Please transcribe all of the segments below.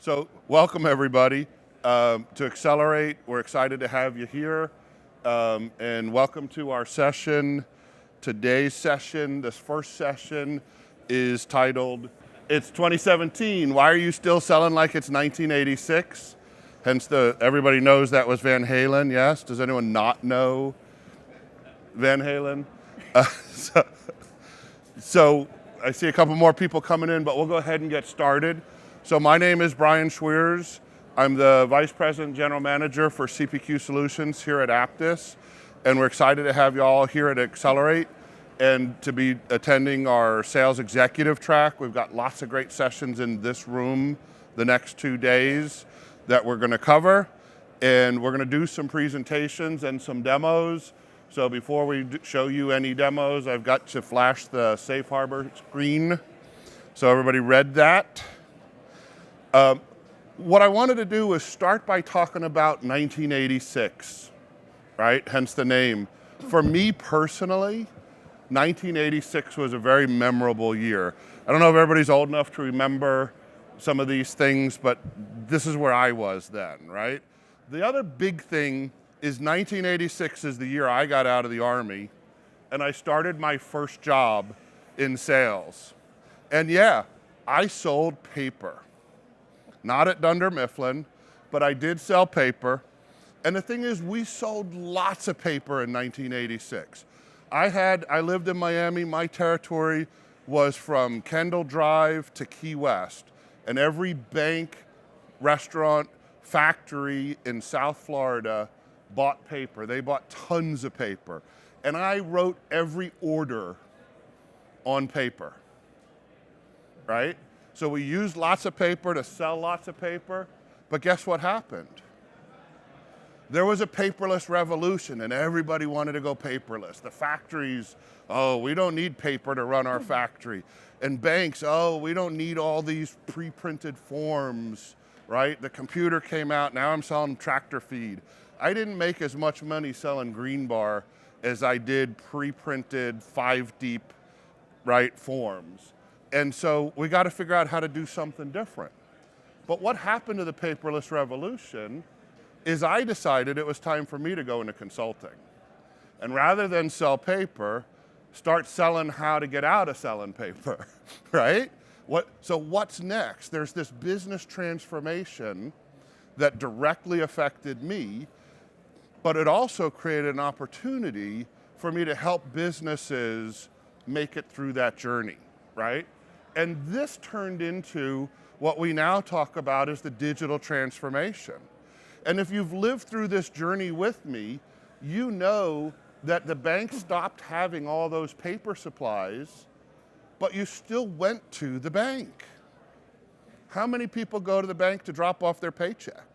So welcome everybody to Accelerate. We're excited to have you here and welcome to our session. Today's session, this first session is titled, It's 2017, why are you still selling like it's 1986? Hence everybody knows that was Van Halen, yes? Does anyone not know Van Halen? So I see a couple more people coming in, but we'll go ahead and get started. So my name is Brian Schweers. I'm the Vice President General Manager for CPQ Solutions here at Apttus, and we're excited to have you all here at Accelerate and to be attending our Sales Executive track. We've got lots of great sessions in this room the next 2 days that we're going to cover, and we're going to do some presentations and some demos. So before we show you any demos, I've got to flash the Safe Harbor screen. So everybody read that. What I wanted to do was start by talking about 1986, right? Hence the name. For me personally, 1986 was a very memorable year. I don't know if everybody's old enough to remember some of these things, but this is where I was then, right? The other big thing is 1986 is the year I got out of the Army and I started my first job in sales. And yeah, I sold paper. Not at Dunder Mifflin, but I did sell paper. And the thing is, we sold lots of paper in 1986. I lived in Miami. My territory was from Kendall Drive to Key West. And every bank, restaurant, factory in South Florida bought paper. They bought tons of paper. And I wrote every order on paper, right? So we used lots of paper to sell lots of paper, but guess what happened? There was a paperless revolution and everybody wanted to go paperless. The factories, oh, we don't need paper to run our factory. And banks, oh, we don't need all these pre-printed forms, right? The computer came out, now I'm selling tractor feed. I didn't make as much money selling Green Bar as I did pre-printed 5-deep, right, forms. And so we got to figure out how to do something different. But what happened to the paperless revolution is I decided it was time for me to go into consulting. And rather than sell paper, start selling how to get out of selling paper, right? So what's next? There's this business transformation that directly affected me, but it also created an opportunity for me to help businesses make it through that journey, right? And this turned into what we now talk about as the digital transformation. And if you've lived through this journey with me, you know that the bank stopped having all those paper supplies, but you still went to the bank. How many people go to the bank to drop off their paycheck?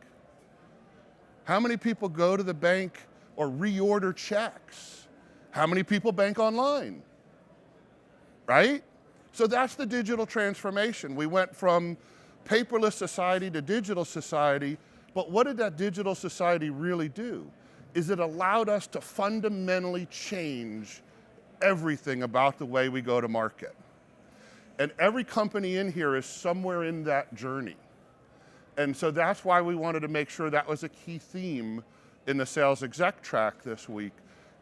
How many people go to the bank or reorder checks? How many people bank online, right? So that's the digital transformation. We went from paperless society to digital society, but what did that digital society really do? Is it allowed us to fundamentally change everything about the way we go to market. And every company in here is somewhere in that journey. And so that's why we wanted to make sure that was a key theme in the Sales Exec track this week,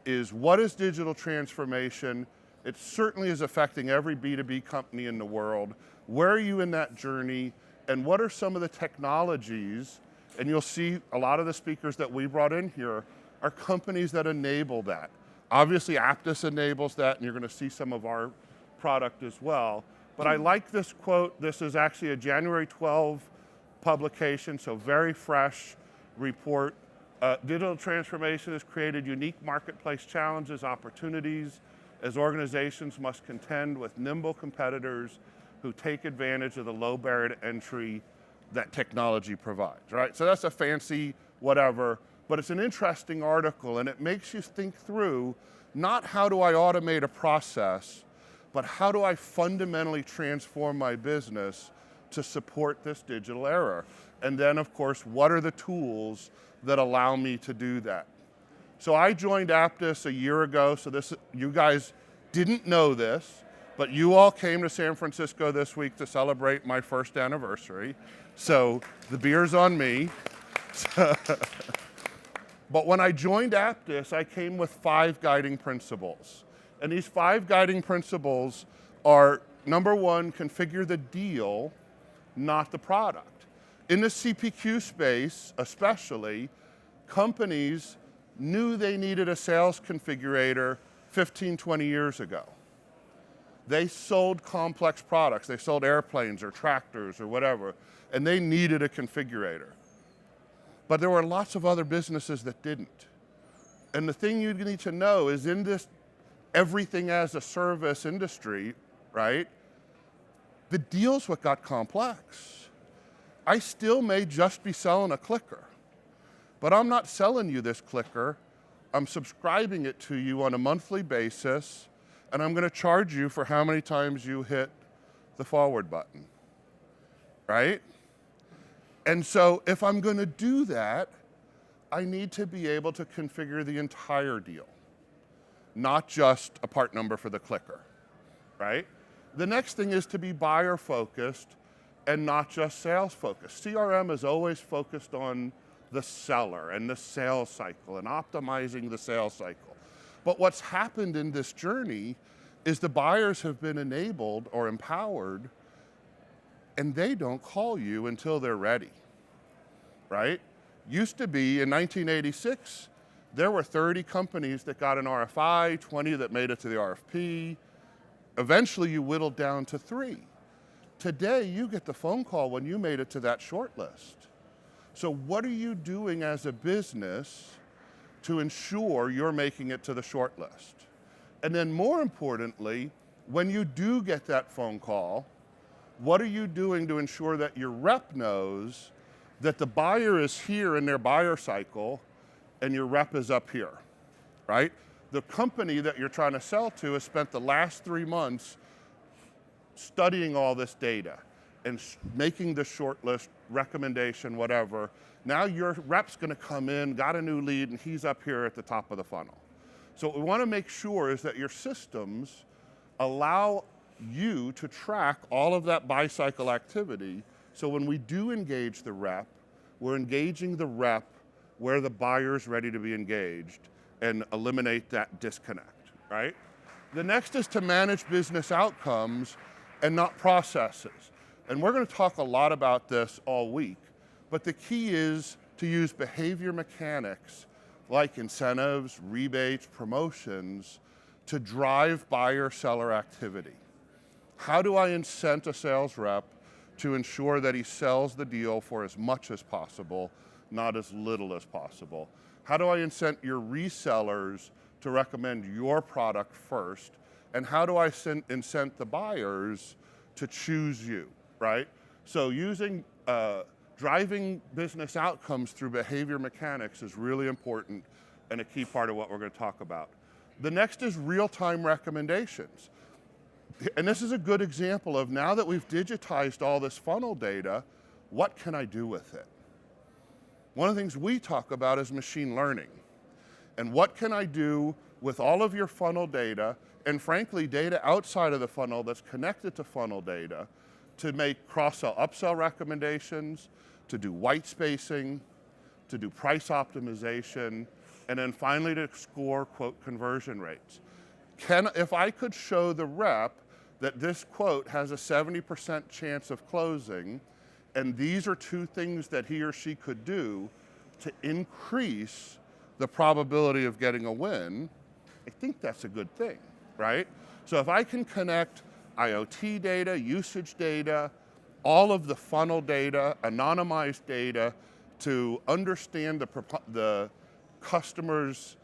is what is digital transformation? It certainly is affecting every B2B company in the world. Where are you in that journey? And what are some of the technologies? And you'll see a lot of the speakers that we brought in here are companies that enable that. Obviously, Apttus enables that, and you're going to see some of our product as well. But I like this quote. This is actually a January 12 publication, so very fresh report. Digital transformation has created unique marketplace challenges, opportunities, as organizations must contend with nimble competitors who take advantage of the low barrier to entry that technology provides, right? So that's a fancy whatever, but it's an interesting article and it makes you think through not how do I automate a process, but how do I fundamentally transform my business to support this digital era? And then of course, what are the tools that allow me to do that? So I joined Apttus a year ago, so you guys didn't know this, But you all came to San Francisco this week to celebrate my first anniversary, so the beer's on me. But when I joined Apttus, I came with 5 guiding principles. And these 5 guiding principles are, number 1, configure the deal, not the product. In the CPQ space, especially, companies knew they needed a sales configurator 15, 20 years ago. They sold complex products. They sold airplanes or tractors or whatever, and they needed a configurator. But there were lots of other businesses that didn't. And the thing you need to know is in this everything as a service industry, right, the deal's what got complex. I still may just be selling a clicker, but I'm not selling you this clicker. I'm subscribing it to you on a monthly basis, and I'm going to charge you for how many times you hit the forward button, right? And so if I'm going to do that, I need to be able to configure the entire deal, not just a part number for the clicker, right? The next thing is to be buyer focused and not just sales focused. CRM is always focused on the seller and the sales cycle and optimizing the sales cycle. But what's happened in this journey is the buyers have been enabled or empowered, and they don't call you until they're ready, right? Used to be in 1986, there were 30 companies that got an RFI, 20 that made it to the RFP. Eventually you whittled down to 3. Today you get the phone call when you made it to that short list. So what are you doing as a business to ensure you're making it to the short list? And then more importantly, when you do get that phone call, what are you doing to ensure that your rep knows that the buyer is here in their buyer cycle and your rep is up here, right? The company that you're trying to sell to has spent the last 3 months studying all this data and making the short list, recommendation, whatever. Now your rep's gonna come in, got a new lead, and he's up here at the top of the funnel. So what we wanna make sure is that your systems allow you to track all of that buy cycle activity, so when we do engage the rep, we're engaging the rep where the buyer's ready to be engaged and eliminate that disconnect, right? The next is to manage business outcomes and not processes. And we're going to talk a lot about this all week, but the key is to use behavior mechanics like incentives, rebates, promotions to drive buyer-seller activity. How do I incent a sales rep to ensure that he sells the deal for as much as possible, not as little as possible? How do I incent your resellers to recommend your product first? And how do I incent the buyers to choose you, right? So using, driving business outcomes through behavior mechanics is really important and a key part of what we're going to talk about. The next is real-time recommendations. And this is a good example of, now that we've digitized all this funnel data, what can I do with it? One of the things we talk about is machine learning. And what can I do with all of your funnel data, and frankly, data outside of the funnel that's connected to funnel data, to make cross-sell, upsell recommendations, to do white spacing, to do price optimization, and then finally to score quote conversion rates. If I could show the rep that this quote has a 70% chance of closing, and these are 2 things that he or she could do to increase the probability of getting a win, I think that's a good thing, right? So if I can connect IoT data, usage data, all of the funnel data, anonymized data, to understand the customer's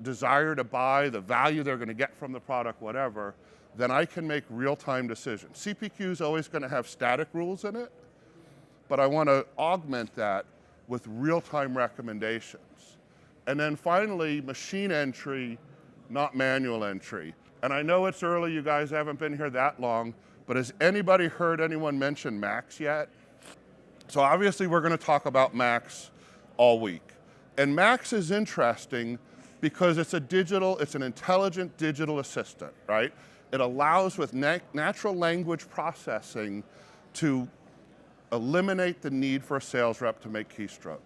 desire to buy, the value they're going to get from the product, whatever, then I can make real-time decisions. CPQ is always going to have static rules in it, but I want to augment that with real-time recommendations. And then finally, machine entry, not manual entry. And I know it's early, you guys haven't been here that long, but has anybody heard anyone mention Max yet? So obviously we're going to talk about Max all week. And Max is interesting because it's an intelligent digital assistant, right? It allows with natural language processing to eliminate the need for a sales rep to make keystrokes.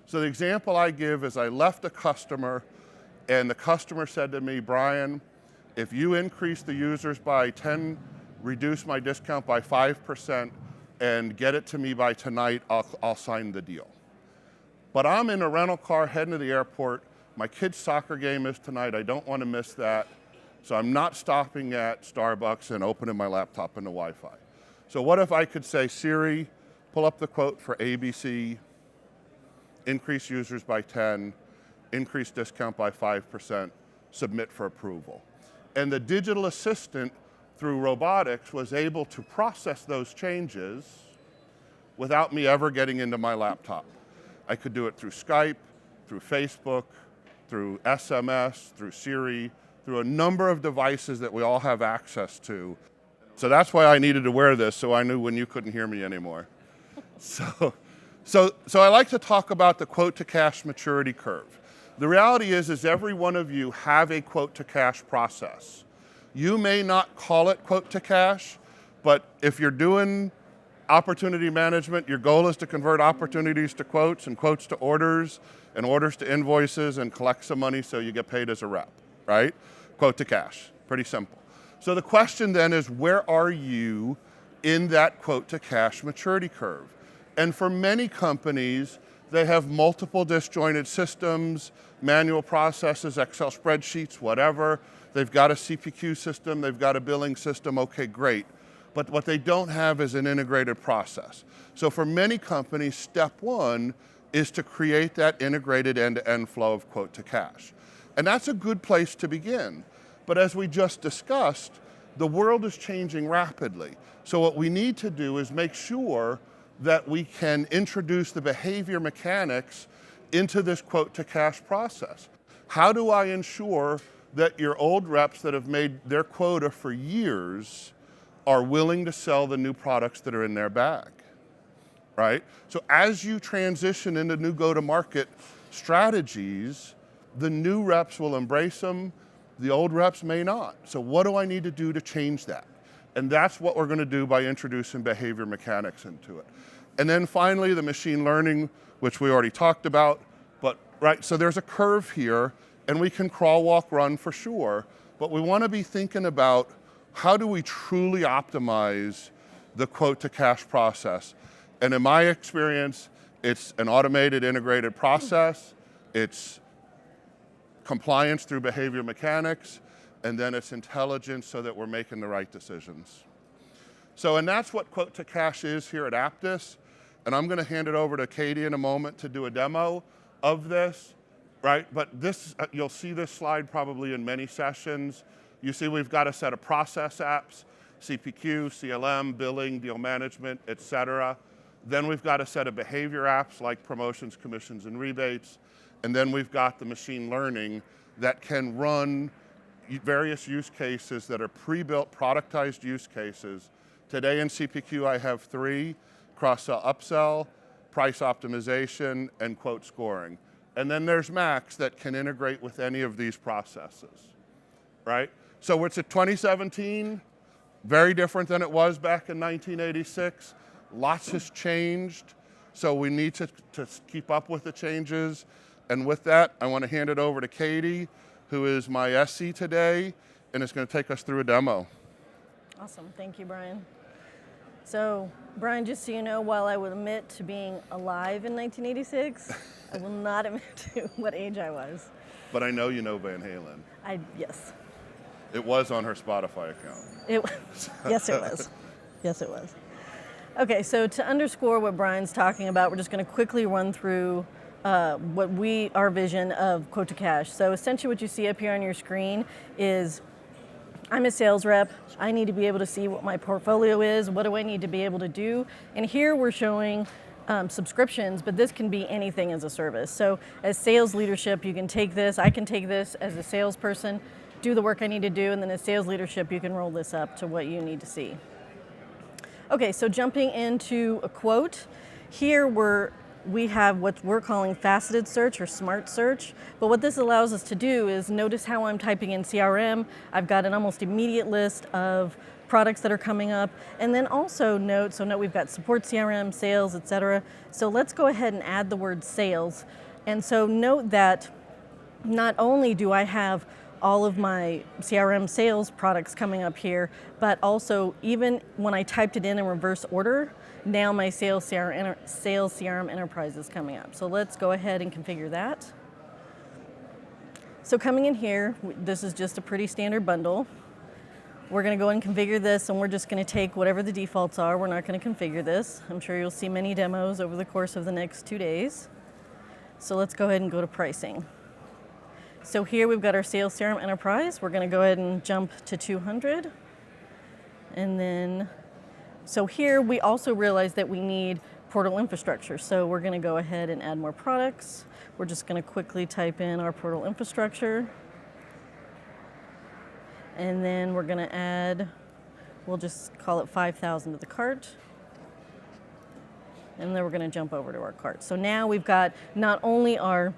So the example I give is I left a customer and the customer said to me, Brian, if you increase the users by 10, reduce my discount by 5% and get it to me by tonight, I'll sign the deal. But I'm in a rental car heading to the airport. My kid's soccer game is tonight. I don't want to miss that. So I'm not stopping at Starbucks and opening my laptop into Wi-Fi. So what if I could say, Siri, pull up the quote for ABC, increase users by 10, increase discount by 5%, submit for approval. And the digital assistant, through robotics, was able to process those changes without me ever getting into my laptop. I could do it through Skype, through Facebook, through SMS, through Siri, through a number of devices that we all have access to. So that's why I needed to wear this, so I knew when you couldn't hear me anymore. So I like to talk about the quote-to-cash maturity curve. The reality is every one of you have a quote-to-cash process. You may not call it quote-to-cash, but if you're doing opportunity management, your goal is to convert opportunities to quotes and quotes to orders and orders to invoices and collect some money so you get paid as a rep, right? Quote to cash, pretty simple. So the question then is, where are you in that quote to cash maturity curve? And for many companies, they have multiple disjointed systems, manual processes, Excel spreadsheets, whatever. They've got a CPQ system, they've got a billing system, okay, great. But what they don't have is an integrated process. So for many companies, step one is to create that integrated end-to-end flow of quote to cash. And that's a good place to begin. But as we just discussed, the world is changing rapidly. So what we need to do is make sure that we can introduce the behavior mechanics into this quote to cash process. How do I ensure that your old reps that have made their quota for years are willing to sell the new products that are in their bag, right? So as you transition into new go-to-market strategies, the new reps will embrace them, the old reps may not. So what do I need to do to change that? And that's what we're going to do by introducing behavior mechanics into it. And then finally, the machine learning, which we already talked about, but right, so there's a curve here, and we can crawl, walk, run for sure, but we want to be thinking about how do we truly optimize the quote to cash process? And in my experience, it's an automated, integrated process, it's compliance through behavior mechanics, and then it's intelligence so that we're making the right decisions. So, and that's what quote to cash is here at Apttus, and I'm going to hand it over to Katie in a moment to do a demo of this, right? But this, you'll see this slide probably in many sessions. You see we've got a set of process apps, CPQ, CLM, billing, deal management, et cetera. Then we've got a set of behavior apps like promotions, commissions, and rebates. And then we've got the machine learning that can run various use cases that are pre-built, productized use cases. Today in CPQ I have 3, cross-sell, upsell, price optimization, and quote scoring. And then there's Max that can integrate with any of these processes, right? So it's at 2017, very different than it was back in 1986. Lots has changed, so we need to keep up with the changes. And with that, I want to hand it over to Katie, who is my SC today, and is going to take us through a demo. Awesome, thank you, Brian. So, Brian, just so you know, while I would admit to being alive in 1986, I will not admit to what age I was. But I know you know Van Halen. Yes. It was on her Spotify account. Yes, it was. Yes, it was. Okay, so to underscore what Brian's talking about, we're just going to quickly run through our vision of quote to cash. So essentially what you see up here on your screen is I'm a sales rep. I need to be able to see what my portfolio is. What do I need to be able to do? And here we're showing subscriptions, but this can be anything as a service. So as sales leadership, you can take this, I can take this as a salesperson, do the work I need to do, and then as sales leadership, you can roll this up to what you need to see. Okay, so jumping into a quote, here we're we have what we're calling faceted search or smart search. But what this allows us to do is notice how I'm typing in CRM. I've got an almost immediate list of products that are coming up, and then also note we've got support CRM, sales, etc. So let's go ahead and add the word sales. And so note that not only do I have all of my CRM sales products coming up here, but also even when I typed it in reverse order, now my sales CRM enterprise is coming up. So let's go ahead and configure that. So coming in here, this is just a pretty standard bundle. We're going to go and configure this, and we're just going to take whatever the defaults are. We're not going to configure this. I'm sure you'll see many demos over the course of the next 2 days. So let's go ahead and go to pricing. So here we've got our Sales CRM Enterprise. We're going to go ahead and jump to 200. And then, so here we also realize that we need portal infrastructure. So we're going to go ahead and add more products. We're just going to quickly type in our portal infrastructure. And then we're going to add, we'll just call it 5,000 to the cart. And then we're going to jump over to our cart. So now we've got not only our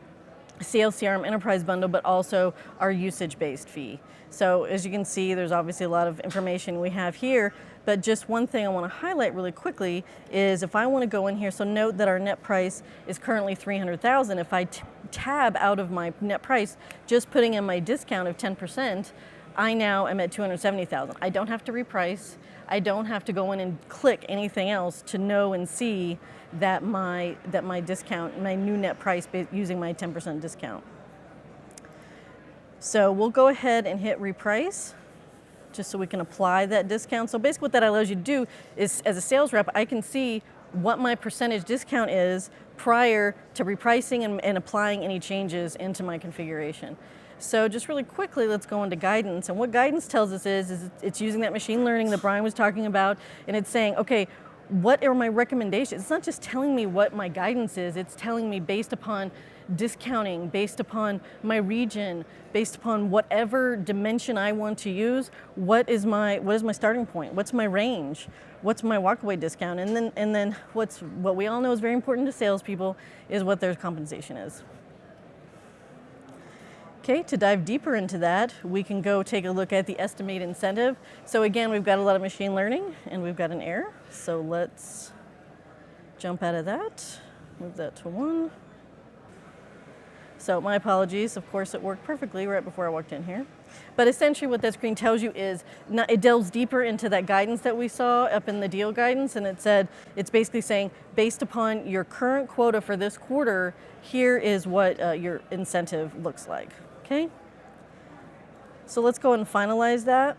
Sales CRM Enterprise bundle, but also our usage-based fee. So as you can see, there's obviously a lot of information we have here, but just one thing I want to highlight really quickly is if I want to go in here, so note that our net price is currently 300,000. If I tab out of my net price, just putting in my discount of 10%, I now am at 270,000. I don't have to reprice. I don't have to go in and click anything else to know and see that my discount, my new net price using my 10% discount. So we'll go ahead and hit reprice just so we can apply that discount. So basically what that allows you to do is, as a sales rep, I can see what my percentage discount is prior to repricing and applying any changes into my configuration. So just really quickly, let's go into guidance. And what guidance tells us is it's using that machine learning that Brian was talking about, and it's saying, okay, what are my recommendations? It's not just telling me what my guidance is, it's telling me based upon discounting, based upon my region, based upon whatever dimension I want to use, what is my starting point? What's my range? What's my walkaway discount? And then what we all know is very important to salespeople is what their compensation is. Okay, to dive deeper into that, we can go take a look at the estimate incentive. So again, we've got a lot of machine learning and we've got an error. So let's jump out of that, move that to 1. So my apologies, of course it worked perfectly right before I walked in here. But essentially what that screen tells you is, it delves deeper into that guidance that we saw up in the deal guidance, and it's basically saying, based upon your current quota for this quarter, here is what your incentive looks like. Okay, so let's go and finalize that.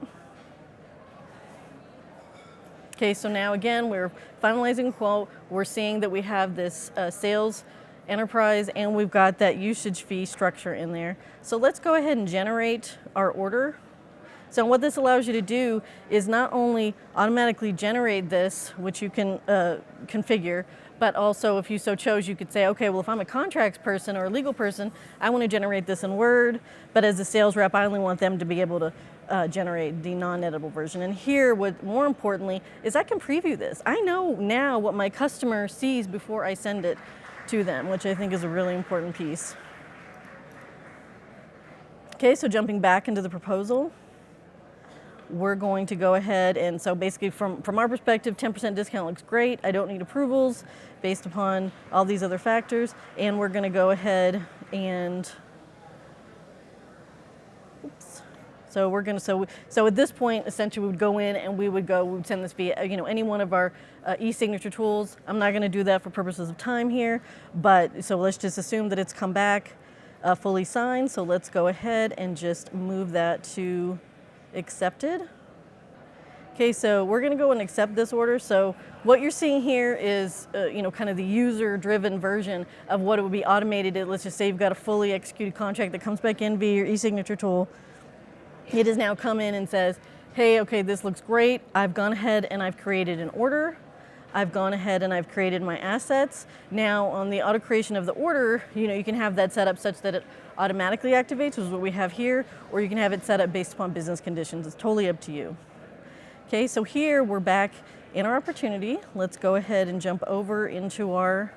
Okay, so now again, we're finalizing quote. We're seeing that we have this sales enterprise and we've got that usage fee structure in there. So let's go ahead and generate our order. So what this allows you to do is not only automatically generate this, which you can configure, but also if you so chose, you could say, okay, well, if I'm a contracts person or a legal person, I want to generate this in Word, but as a sales rep, I only want them to be able to generate the non-editable version. And here, what more importantly, is I can preview this. I know now what my customer sees before I send it to them, which I think is a really important piece. Okay, so jumping back into the proposal, we're going to go ahead and so basically from our perspective, 10% discount looks great. I don't need approvals based upon all these other factors. And we're going to go ahead and, oops. So we're going to, so at this point, essentially we would go in and we would send this via, any one of our e-signature tools. I'm not going to do that for purposes of time here, but so let's just assume that it's come back fully signed. So let's go ahead and just move that to accepted. Okay, so we're going to go and accept this order. So what you're seeing here is, kind of the user-driven version of what it would be automated. Let's just say you've got a fully executed contract that comes back in via your e-signature tool. It has now come in and says, hey, okay, this looks great. I've gone ahead and I've created an order. I've gone ahead and I've created my assets. Now on the auto creation of the order, you can have that set up such that it automatically activates, which is what we have here, or you can have it set up based upon business conditions. It's totally up to you. Okay, so here we're back in our opportunity. Let's go ahead and jump over into our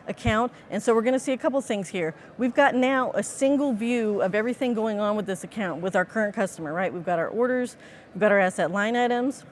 account. And so we're going to see a couple things here. We've got now a single view of everything going on with this account with our current customer, right? We've got our orders, we've got our asset line items,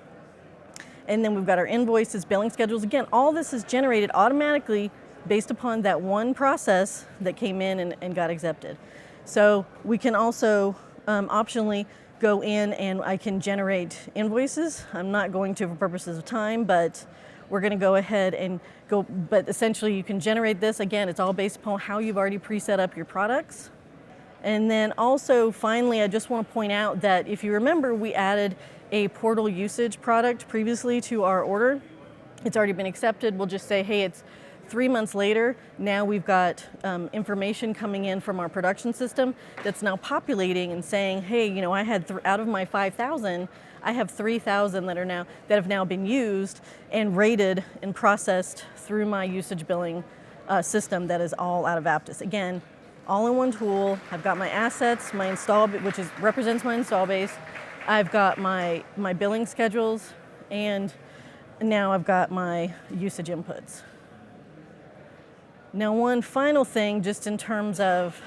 and then we've got our invoices, billing schedules. Again, all this is generated automatically based upon that one process that came in and got accepted. So we can also optionally go in and I can generate invoices. I'm not going to for purposes of time, but we're going to go ahead and go, but essentially you can generate this. Again, it's all based upon how you've already pre-set up your products. And then also, finally, I just want to point out that if you remember, we added a portal usage product previously to our order. It's already been accepted. We'll just say, hey, it's 3 months later. Now we've got information coming in from our production system that's now populating and saying, hey, you know, I had out of my 5,000, I have 3,000 that have now been used and rated and processed through my usage billing system that is all out of Apttus. Again, all in one tool. I've got my assets, my install, which represents my install base. I've got my billing schedules, and now I've got my usage inputs. Now, one final thing, just in terms of,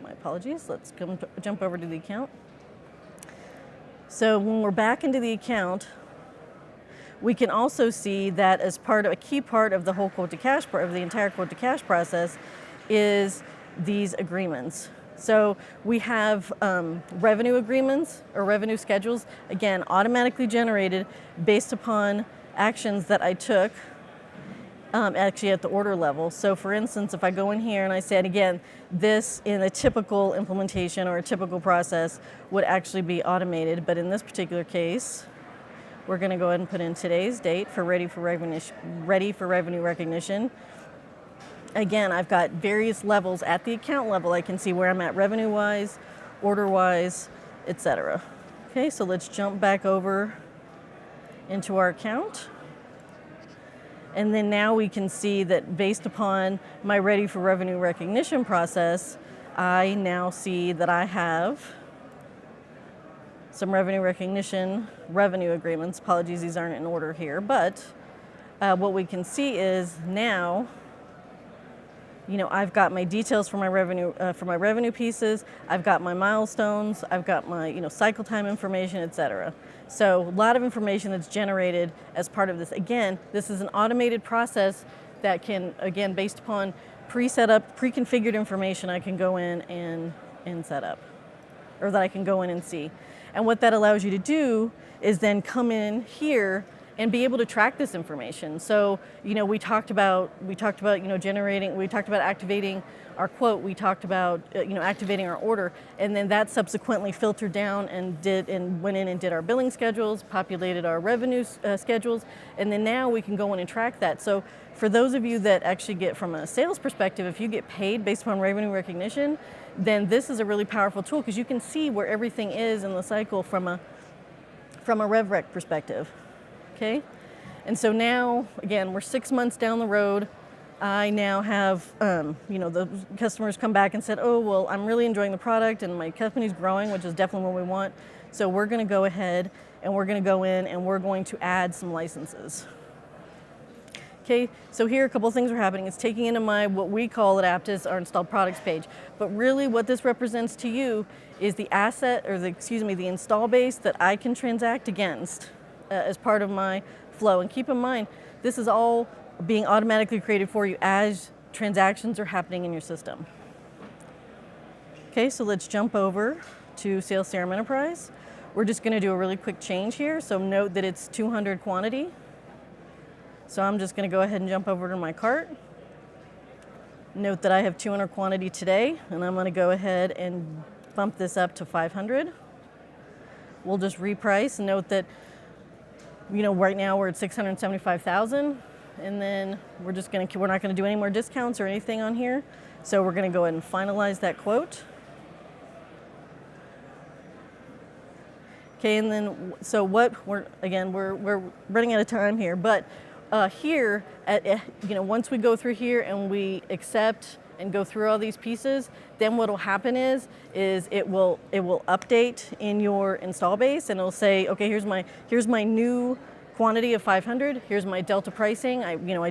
my apologies, let's jump over to the account. So when we're back into the account, we can also see that as a key part of the whole quote to cash, of the entire quote to cash process, is these agreements. So we have revenue agreements or revenue schedules, again, automatically generated based upon actions that I took actually at the order level. So for instance, if I go in here and I said, again, this in a typical implementation or a typical process would actually be automated, but in this particular case, we're going to go ahead and put in today's date for ready for revenue recognition. Again, I've got various levels at the account level. I can see where I'm at revenue-wise, order-wise, etc. Okay, so let's jump back over into our account. And then now we can see that based upon my ready for revenue recognition process, I now see that I have some revenue recognition revenue agreements. Apologies, these aren't in order here, but what we can see is now, you know, I've got my details for my revenue pieces. I've got my milestones. I've got my, you know, cycle time information, etc. So a lot of information that's generated as part of this. Again, this is an automated process that can, again, based upon pre-set up, pre-configured information, I can go in and set up, or that I can go in and see. And what that allows you to do is then come in here and be able to track this information. So, you know, we talked about, you know, we talked about activating our quote, we talked about, you know, activating our order, and then that subsequently filtered down and went in and did our billing schedules, populated our revenue schedules, and then now we can go in and track that. So for those of you that actually get from a sales perspective, if you get paid based upon revenue recognition, then this is a really powerful tool because you can see where everything is in the cycle from a rev rec perspective. Okay, and so now, again, we're 6 months down the road. I now have, you know, the customers come back and said, oh, well, I'm really enjoying the product and my company's growing, which is definitely what we want. So we're going to go ahead and we're going to go in and we're going to add some licenses. Okay, so here a couple of things are happening. It's taking into my, what we call at Apttus, our installed products page. But really what this represents to you is the asset, or the install base that I can transact against as part of my flow. And keep in mind, this is all being automatically created for you as transactions are happening in your system. Okay, so let's jump over to Sales CRM Enterprise. We're just going to do a really quick change here. So note that it's 200 quantity. So I'm just going to go ahead and jump over to my cart. Note that I have 200 quantity today, and I'm going to go ahead and bump this up to 500. We'll just reprice. Note that, you know, right now we're at 675,000, and then we're not going to do any more discounts or anything on here. So we're going to go ahead and finalize that quote. Okay, and then so what we're running out of time here, but here once we go through here and we accept and go through all these pieces, then what will happen is it will update in your install base, and it'll say, okay, here's my new quantity of 500, here's my delta pricing, my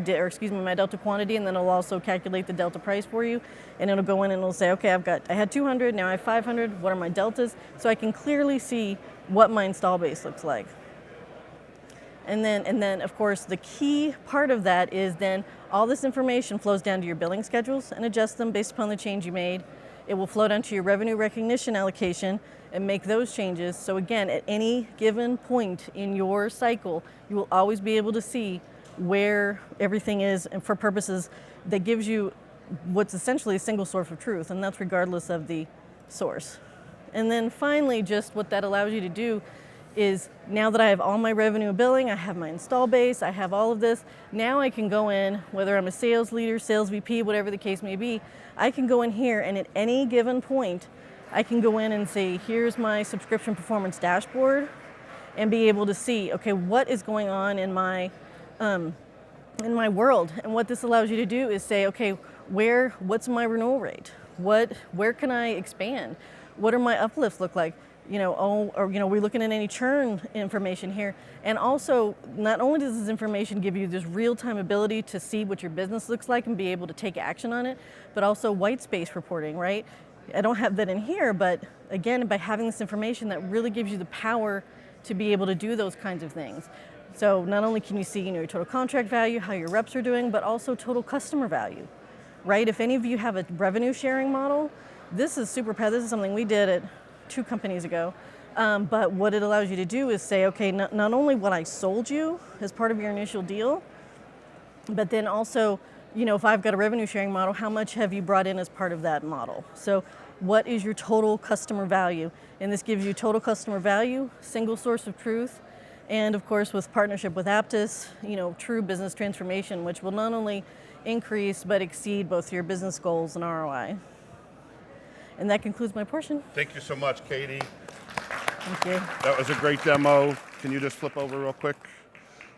delta quantity, and then it'll also calculate the delta price for you, and it'll go in and it'll say, okay, I had 200, now I have 500, what are my deltas? So I can clearly see what my install base looks like. And then of course, the key part of that is then all this information flows down to your billing schedules and adjust them based upon the change you made. It will flow down to your revenue recognition allocation and make those changes. So again, at any given point in your cycle, you will always be able to see where everything is, and for purposes that gives you what's essentially a single source of truth, and that's regardless of the source. And then finally, just what that allows you to do is, now that I have all my revenue billing, I have my install base, I have all of this, now I can go in, whether I'm a sales leader, sales VP, whatever the case may be, I can go in here and at any given point, I can go in and say, here's my subscription performance dashboard, and be able to see, okay, what is going on in my world. And what this allows you to do is say, okay, what's my renewal rate? Where can I expand? What do my uplifts look like? We're looking at any churn information here. And also, not only does this information give you this real-time ability to see what your business looks like and be able to take action on it, but also white space reporting, right? I don't have that in here, but again, by having this information, that really gives you the power to be able to do those kinds of things. So not only can you see your total contract value, how your reps are doing, but also total customer value, right? If any of you have a revenue sharing model, this is super powerful. This is something we did at 2 companies ago. But what it allows you to do is say, okay, not only what I sold you as part of your initial deal, but then also, if I've got a revenue sharing model, how much have you brought in as part of that model? So what is your total customer value? And this gives you total customer value, single source of truth, and of course with partnership with Apttus, true business transformation, which will not only increase but exceed both your business goals and ROI. And that concludes my portion. Thank you so much, Katie. Thank you. That was a great demo. Can you just flip over real quick?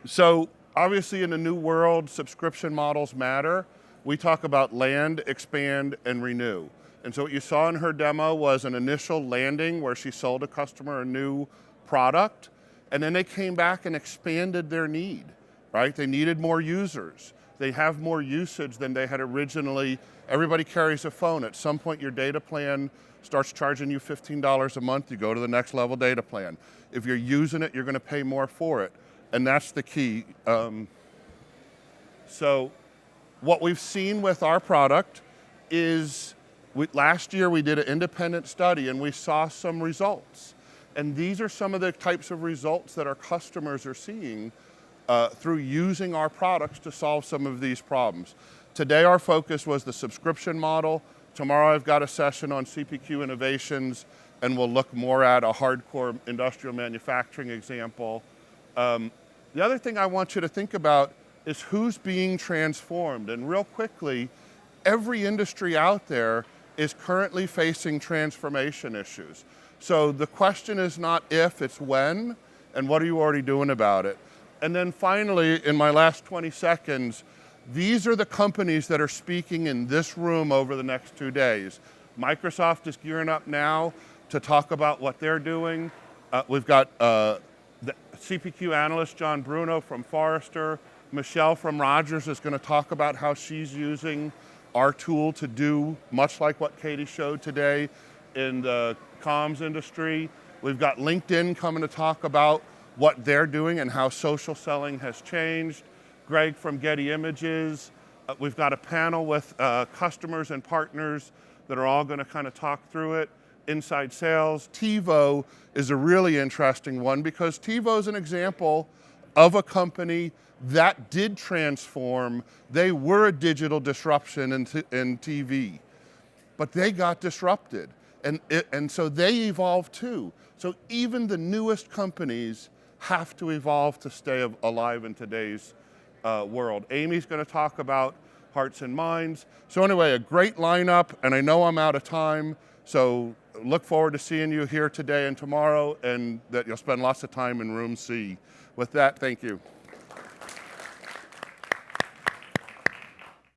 So obviously in the new world, subscription models matter. We talk about land, expand, and renew. And so what you saw in her demo was an initial landing where she sold a customer a new product, and then they came back and expanded their need, right? They needed more users. They have more usage than they had originally. Everybody carries a phone. At some point, your data plan starts charging you $15 a month. You go to the next level data plan. If you're using it, you're going to pay more for it. And that's the key. So what we've seen with our product is, last year we did an independent study and we saw some results. And these are some of the types of results that our customers are seeing through using our products to solve some of these problems. Today our focus was the subscription model. Tomorrow I've got a session on CPQ innovations, and we'll look more at a hardcore industrial manufacturing example. The other thing I want you to think about is who's being transformed. And real quickly, every industry out there is currently facing transformation issues. So the question is not if, it's when, and what are you already doing about it? And then finally, in my last 20 seconds, these are the companies that are speaking in this room over the next 2 days. Microsoft is gearing up now to talk about what they're doing. We've got the CPQ analyst, John Bruno from Forrester. Michelle from Rogers is going to talk about how she's using our tool to do much like what Katie showed today in the comms industry. We've got LinkedIn coming to talk about what they're doing and how social selling has changed. Greg from Getty Images. We've got a panel with customers and partners that are all going to kind of talk through it. Inside Sales. TiVo is a really interesting one because TiVo is an example of a company that did transform. They were a digital disruption in TV, but they got disrupted. And so they evolved too. So even the newest companies have to evolve to stay alive in today's world. Amy's going to talk about hearts and minds. So anyway, a great lineup, and I know I'm out of time, so look forward to seeing you here today and tomorrow, and that you'll spend lots of time in room C. With that, thank you.